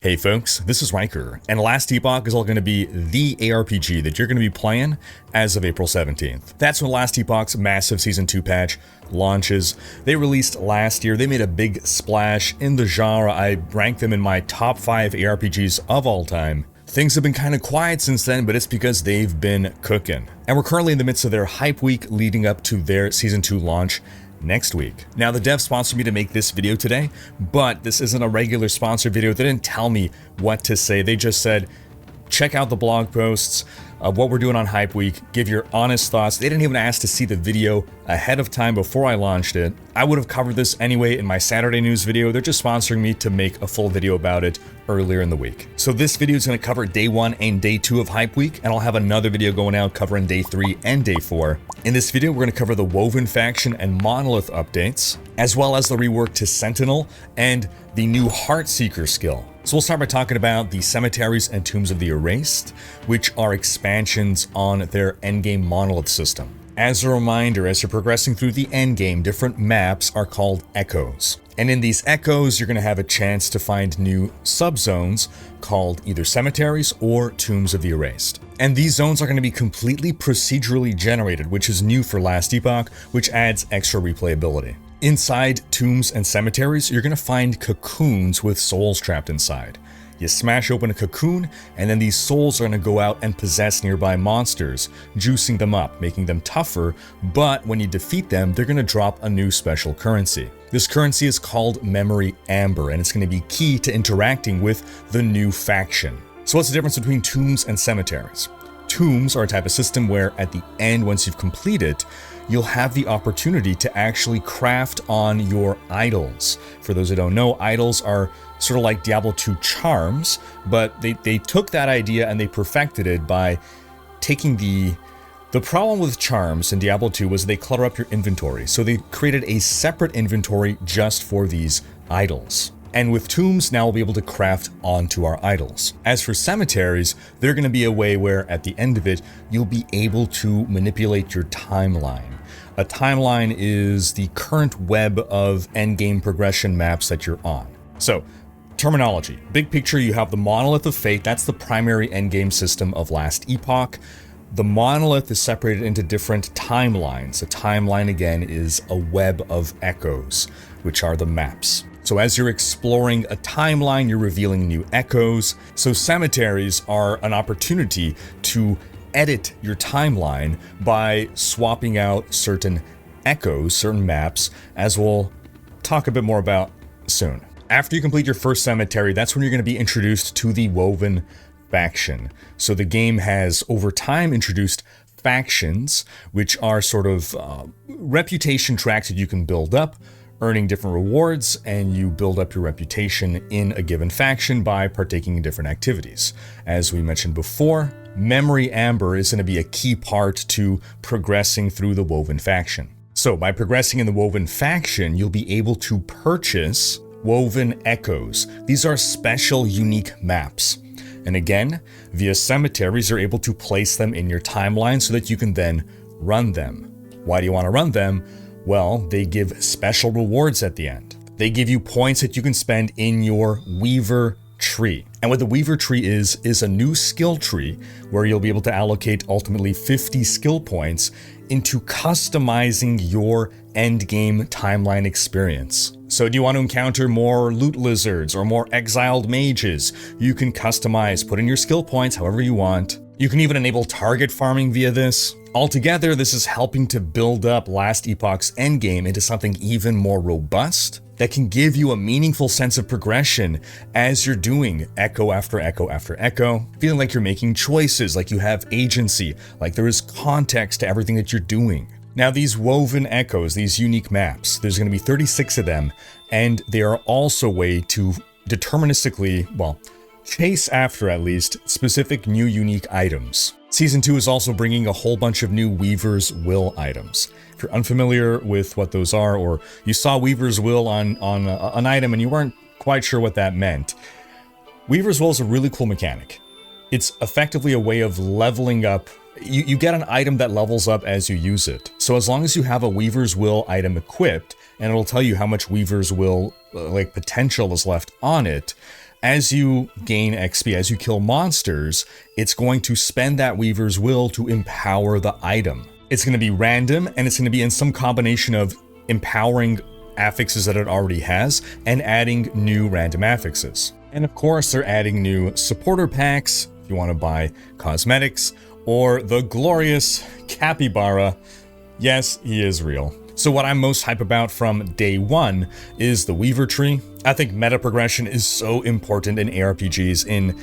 Hey folks, this is Rhykker, and Last Epoch is all going to be the ARPG that you're going to be playing as of April 17th. That's when Last Epoch's massive Season 2 patch launches. They released last year. They made a big splash in the genre. I ranked them in my top 5 ARPGs of all time. Things have been kind of quiet since then, but it's because they've been cooking. And we're currently in the midst of their hype week leading up to their Season 2 launch next week. Now, the dev sponsored me to make this video today, but this isn't a regular sponsored video. They didn't tell me what to say. They just said, check out the blog posts of what we're doing on Hype Week, give your honest thoughts. They didn't even ask to see the video ahead of time before I launched it. I would have covered this anyway in my Saturday news video. They're just sponsoring me to make a full video about it earlier in the week. So this video is going to cover day 1 and day 2 of Hype Week, and I'll have another video going out covering day 3 and day 4. In this video, we're going to cover the Woven faction and Monolith updates, as well as the rework to Sentinel and the new Heartseeker skill. So we'll start by talking about the Cemeteries and Tombs of the Erased, which are expansions on their endgame monolith system. As a reminder, as you're progressing through the endgame, different maps are called echoes. And in these echoes, you're going to have a chance to find new subzones called either Cemeteries or Tombs of the Erased. And these zones are going to be completely procedurally generated, which is new for Last Epoch, which adds extra replayability. Inside Tombs and Cemeteries, you're going to find cocoons with souls trapped inside. You smash open a cocoon, and then these souls are going to go out and possess nearby monsters, juicing them up, making them tougher, but when you defeat them, they're going to drop a new special currency. This currency is called Memory Amber, and it's going to be key to interacting with the new faction. So what's the difference between Tombs and Cemeteries? Tombs are a type of system where at the end, once you've completed, you'll have the opportunity to actually craft on your idols. For those who don't know, idols are sort of like Diablo 2 charms, but they took that idea and they perfected it by taking the problem with charms in Diablo 2 was they clutter up your inventory. So they created a separate inventory just for these idols. And with Tombs, now we'll be able to craft onto our idols. As for Cemeteries, they're going to be a way where at the end of it, you'll be able to manipulate your timeline. A timeline is the current web of endgame progression maps that you're on. So, terminology. Big picture, you have the Monolith of Fate. That's the primary endgame system of Last Epoch. The monolith is separated into different timelines. A timeline, again, is a web of echoes, which are the maps. So as you're exploring a timeline, you're revealing new echoes. So Cemeteries are an opportunity to edit your timeline by swapping out certain echoes, certain maps, as we'll talk a bit more about soon. After you complete your first cemetery, that's when you're going to be introduced to the Woven faction. So the game has, over time, introduced factions, which are sort of reputation tracks that you can build up, earning different rewards, and you build up your reputation in a given faction by partaking in different activities. As we mentioned before, Memory Amber is going to be a key part to progressing through the Woven faction. So by progressing in the Woven faction, you'll be able to purchase Woven Echoes. These are special, unique maps. And again, via Cemeteries, you're able to place them in your timeline so that you can then run them. Why do you want to run them? Well, they give special rewards at the end. They give you points that you can spend in your Weaver tree. And what the Weaver tree is a new skill tree where you'll be able to allocate ultimately 50 skill points into customizing your endgame timeline experience. So do you want to encounter more loot lizards or more exiled mages? You can customize, put in your skill points however you want. You can even enable target farming via this. Altogether, this is helping to build up Last Epoch's endgame into something even more robust that can give you a meaningful sense of progression as you're doing echo after echo after echo, feeling like you're making choices, like you have agency, like there is context to everything that you're doing. Now, these Woven Echoes, these unique maps, there's going to be 36 of them, and they are also a way to deterministically, well, chase after at least specific new unique items. Season 2 is also bringing a whole bunch of new Weaver's Will items. If you're unfamiliar with what those are, or you saw Weaver's Will on an item and you weren't quite sure what that meant, Weaver's Will is a really cool mechanic. It's effectively a way of leveling up. You get an item that levels up as you use it. So as long as you have a Weaver's Will item equipped, and it'll tell you how much Weaver's Will potential is left on it, as you gain XP, as you kill monsters, it's going to spend that Weaver's Will to empower the item. It's going to be random, and it's going to be in some combination of empowering affixes that it already has and adding new random affixes. And of course, they're adding new supporter packs if you want to buy cosmetics, or the glorious Capybara. Yes, he is real. So what I'm most hype about from day one is the Weaver tree. I think meta progression is so important in ARPGs in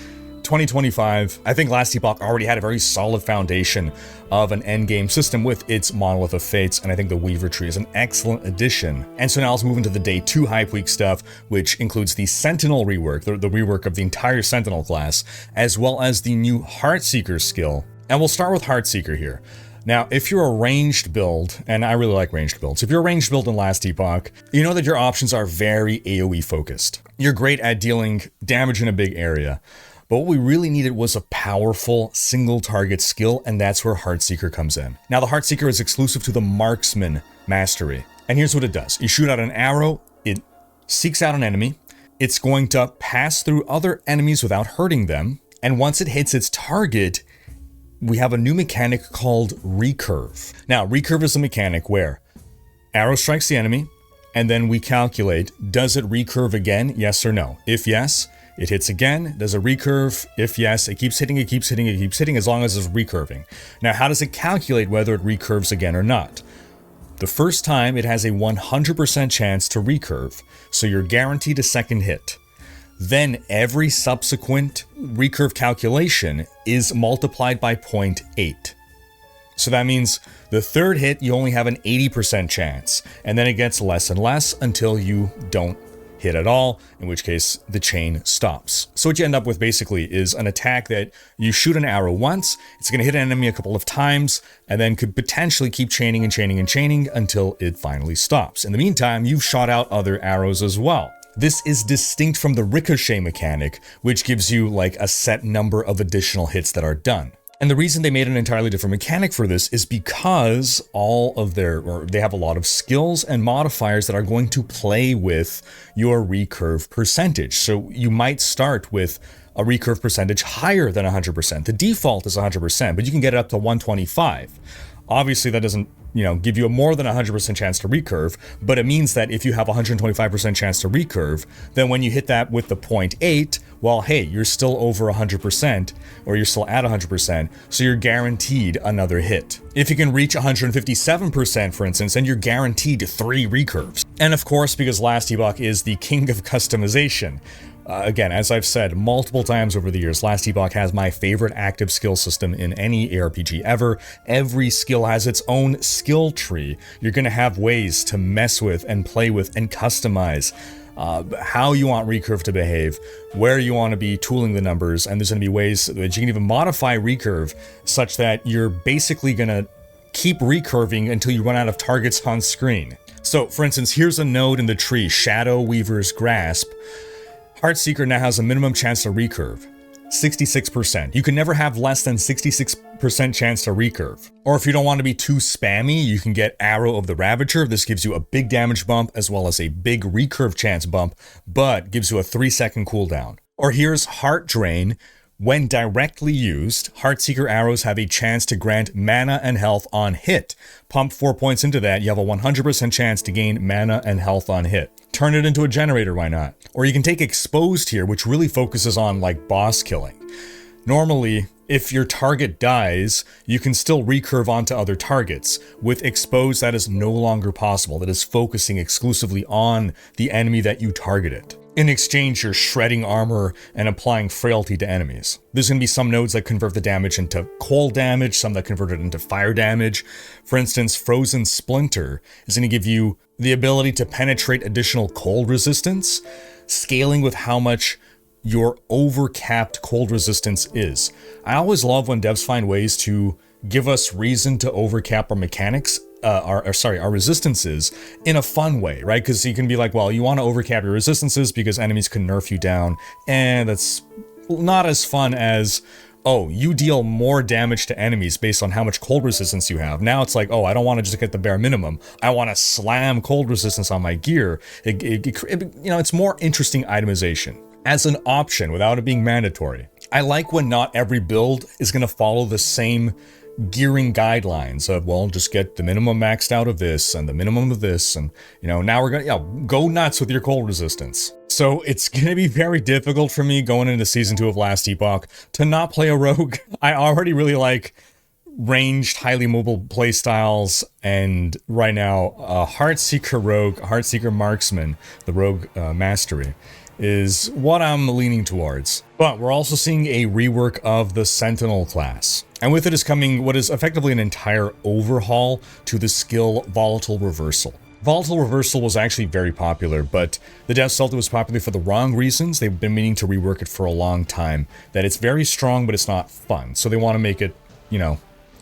2025. I think Last Epoch already had a very solid foundation of an endgame system with its Monolith of Fates, and I think the Weaver tree is an excellent addition. And so now let's move into the day 2 hype week stuff, which includes the Sentinel rework, the rework of the entire Sentinel class, as well as the new Heartseeker skill. And we'll start with Heartseeker here. Now, if you're a ranged build, and I really like ranged builds, if you're a ranged build in Last Epoch, you know that your options are very AoE focused. You're great at dealing damage in a big area, but what we really needed was a powerful single target skill, and that's where Heartseeker comes in. Now, the Heartseeker is exclusive to the Marksman mastery, and here's what it does. You shoot out an arrow, it seeks out an enemy, it's going to pass through other enemies without hurting them, and once it hits its target, we have a new mechanic called recurve. Now, recurve is a mechanic where arrow strikes the enemy, and then we calculate, does it recurve again, yes or no? If yes, it hits again. Does it recurve? If yes, it keeps hitting, it keeps hitting, it keeps hitting, as long as it's recurving. Now, how does it calculate whether it recurves again or not? The first time, it has a 100% chance to recurve, so you're guaranteed a second hit. Then every subsequent recurve calculation is multiplied by 0.8. So that means the third hit, you only have an 80% chance, and then it gets less and less until you don't hit at all, in which case the chain stops. So what you end up with basically is an attack that you shoot an arrow once, it's going to hit an enemy a couple of times, and then could potentially keep chaining and chaining and chaining until it finally stops. In the meantime, you've shot out other arrows as well. This is distinct from the ricochet mechanic, which gives you like a set number of additional hits that are done. And the reason they made an entirely different mechanic for this is because they have a lot of skills and modifiers that are going to play with your recurve percentage. So you might start with a recurve percentage higher than 100%. The default is 100%, but you can get it up to 125. Obviously, that doesn't, give you a more than 100% chance to recurve, but it means that if you have a 125% chance to recurve, then when you hit that with the 0.8, well, hey, you're still over 100%, or you're still at 100%, so you're guaranteed another hit. If you can reach 157%, for instance, then you're guaranteed 3 recurves. And of course, because Last Epoch is the king of customization, again, as I've said multiple times over the years, Last Epoch has my favorite active skill system in any ARPG ever. Every skill has its own skill tree. You're going to have ways to mess with and play with and customize how you want recurve to behave, where you want to be tooling the numbers, and there's going to be ways that you can even modify recurve such that you're basically going to keep recurving until you run out of targets on screen. So, for instance, here's a node in the tree, Shadow Weaver's Grasp. Heartseeker now has a minimum chance to recurve, 66%. You can never have less than 66% chance to recurve. Or if you don't want to be too spammy, you can get Arrow of the Ravager. This gives you a big damage bump as well as a big recurve chance bump, but gives you a 3-second cooldown. Or here's Heart Drain. When directly used, Heartseeker arrows have a chance to grant mana and health on hit. Pump 4 points into that, you have a 100% chance to gain mana and health on hit. Turn it into a generator, why not? Or you can take Exposed here, which really focuses on like boss killing. Normally, if your target dies, you can still recurve onto other targets. With Exposed, that is no longer possible. That is focusing exclusively on the enemy that you targeted. In exchange, you're shredding armor and applying frailty to enemies. There's going to be some nodes that convert the damage into cold damage, some that convert it into fire damage. For instance, Frozen Splinter is going to give you the ability to penetrate additional cold resistance, scaling with how much your overcapped cold resistance is. I always love when devs find ways to give us reason to overcap our mechanics, our resistances in a fun way, right? Because you can be like, well, you want to overcap your resistances because enemies can nerf you down, and that's not as fun as, oh, you deal more damage to enemies based on how much cold resistance you have. Now it's like, oh, I don't want to just get the bare minimum. I want to slam cold resistance on my gear. It's more interesting itemization. as an option without it being mandatory. I like when not every build is going to follow the same gearing guidelines of, well, just get the minimum maxed out of this and the minimum of this, and now we're gonna go nuts with your cold resistance. So it's gonna be very difficult for me going into season 2 of Last Epoch to not play a rogue. I already really like ranged, highly mobile playstyles, and right now Heartseeker Rogue, Heartseeker Marksman, the Rogue Mastery, is what I'm leaning towards. But we're also seeing a rework of the Sentinel class. And with it is coming what is effectively an entire overhaul to the skill Volatile Reversal. Volatile Reversal was actually very popular, but the devs felt it was popular for the wrong reasons. They've been meaning to rework it for a long time, that it's very strong, but it's not fun. So they want to make it,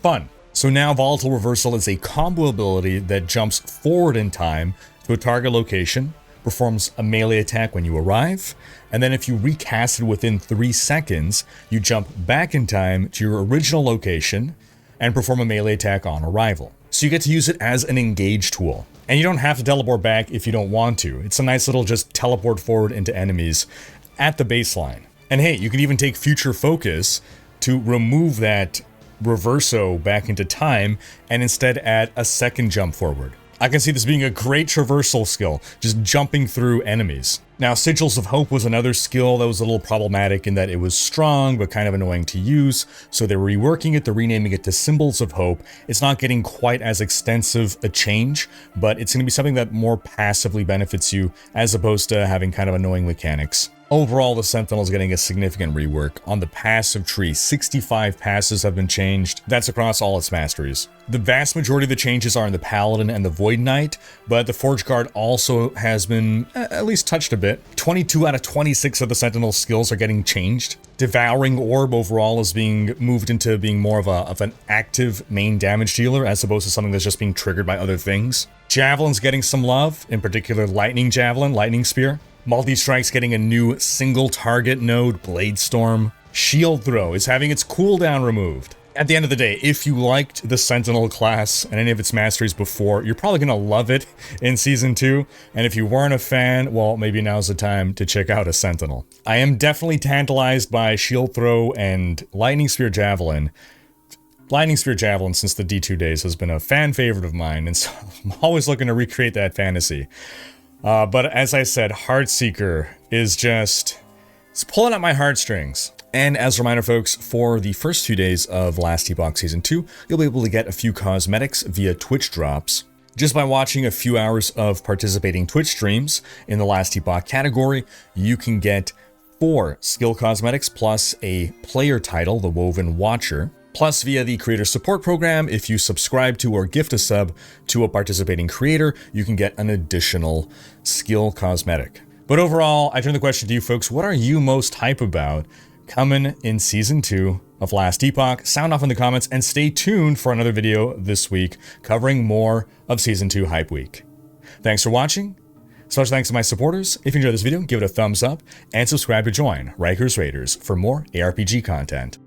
fun. So now Volatile Reversal is a combo ability that jumps forward in time to a target location, performs a melee attack when you arrive, and then if you recast it within 3 seconds, you jump back in time to your original location and perform a melee attack on arrival. So you get to use it as an engage tool. And you don't have to teleport back if you don't want to. It's a nice little just teleport forward into enemies at the baseline. And hey, you can even take Future Focus to remove that reverso back into time and instead add a second jump forward. I can see this being a great traversal skill, just jumping through enemies. Now, Sigils of Hope was another skill that was a little problematic in that it was strong, but kind of annoying to use, so they're reworking it, they're renaming it to Symbols of Hope. It's not getting quite as extensive a change, but it's going to be something that more passively benefits you, as opposed to having kind of annoying mechanics. Overall, the Sentinel is getting a significant rework. On the passive tree, 65 passes have been changed. That's across all its masteries. The vast majority of the changes are in the Paladin and the Void Knight, but the Forge Guard also has been at least touched a bit. 22 out of 26 of the Sentinel skills are getting changed. Devouring Orb overall is being moved into being more of an active main damage dealer as opposed to something that's just being triggered by other things. Javelin's getting some love, in particular Lightning Javelin, Lightning Spear. Multi-Strike's getting a new single target node, Blade Storm. Shield Throw is having its cooldown removed. At the end of the day, if you liked the Sentinel class and any of its masteries before, you're probably going to love it in Season 2. And if you weren't a fan, well, maybe now's the time to check out a Sentinel. I am definitely tantalized by Shield Throw and Lightning Spear Javelin. Lightning Spear Javelin, since the D2 days, has been a fan favorite of mine, and so I'm always looking to recreate that fantasy. But as I said, Heartseeker is just, it's pulling at my heartstrings. And as a reminder, folks, for the first 2 days of Last Epoch Season 2, you'll be able to get a few cosmetics via Twitch drops. Just by watching a few hours of participating Twitch streams in the Last Epoch category, you can get 4 skill cosmetics plus a player title, the Woven Watcher. Plus, via the Creator Support Program, if you subscribe to or gift a sub to a participating creator, you can get an additional skill cosmetic. But overall, I turn the question to you folks, what are you most hype about coming in Season 2 of Last Epoch? Sound off in the comments and stay tuned for another video this week covering more of Season 2 Hype Week. Thanks for watching. Special thanks to my supporters. If you enjoyed this video, give it a thumbs up and subscribe to join Rhykker's Raiders for more ARPG content.